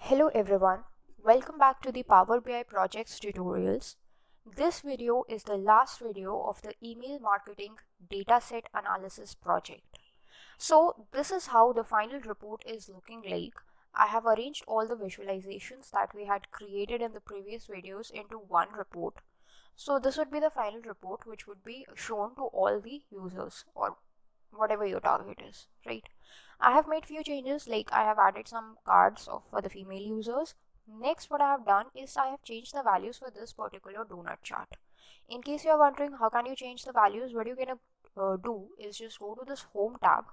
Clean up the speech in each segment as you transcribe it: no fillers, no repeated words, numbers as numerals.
Hello everyone, welcome back to the Power BI projects tutorials. This video is the last video of the email marketing dataset analysis project. So this is how the final report is looking like. I have arranged all the visualizations that we had created in the previous videos into one report. So this would be the final report which would be shown to all the users or whatever your target is, right? I have made few changes, like I have added some cards for the female users. Next, what I have done is I have changed the values for this particular donut chart. In case you are wondering how can you change the values, what you're gonna do is just go to this home tab,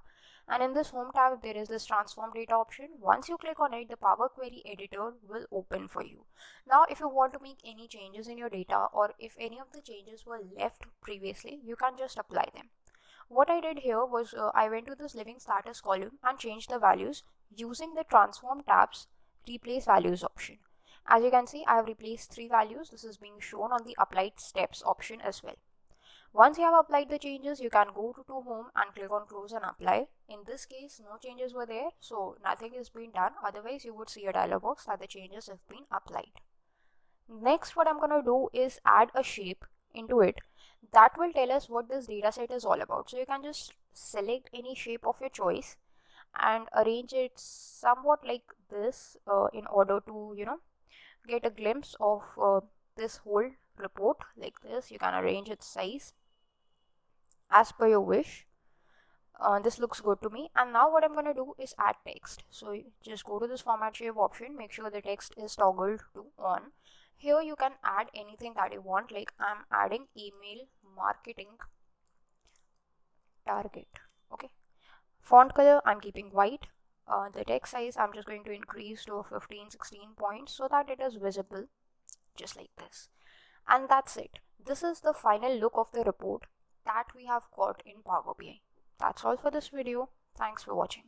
and in this home tab there is this transform data option. Once you click on it, the Power Query editor will open for you. Now if you want to make any changes in your data, or if any of the changes were left previously, you can just apply them. What I did here was I went to this living status column and changed the values using the transform tab's replace values option. As you can see, I have replaced 3 values. This is being shown on the applied steps option as well. Once you have applied the changes, you can go to home and click on close and apply. In this case, no changes were there, so nothing has been done. Otherwise, you would see a dialog box that the changes have been applied. Next, what I'm going to do is add a shape into it that will tell us what this dataset is all about. So you can just select any shape of your choice and arrange it somewhat like this in order to get a glimpse of this whole report like this. You can arrange its size as per your wish. This looks good to me. And now what I'm going to do is add text. So just go to this format shape option, make sure the text is toggled to on. Here you can add anything that you want, like I'm adding email marketing target. Okay, font color I'm keeping white. The text size I'm just going to increase to 15-16 points so that it is visible just like this. And that's it. This is the final look of the report that we have got in Power BI. That's all for this video. Thanks for watching.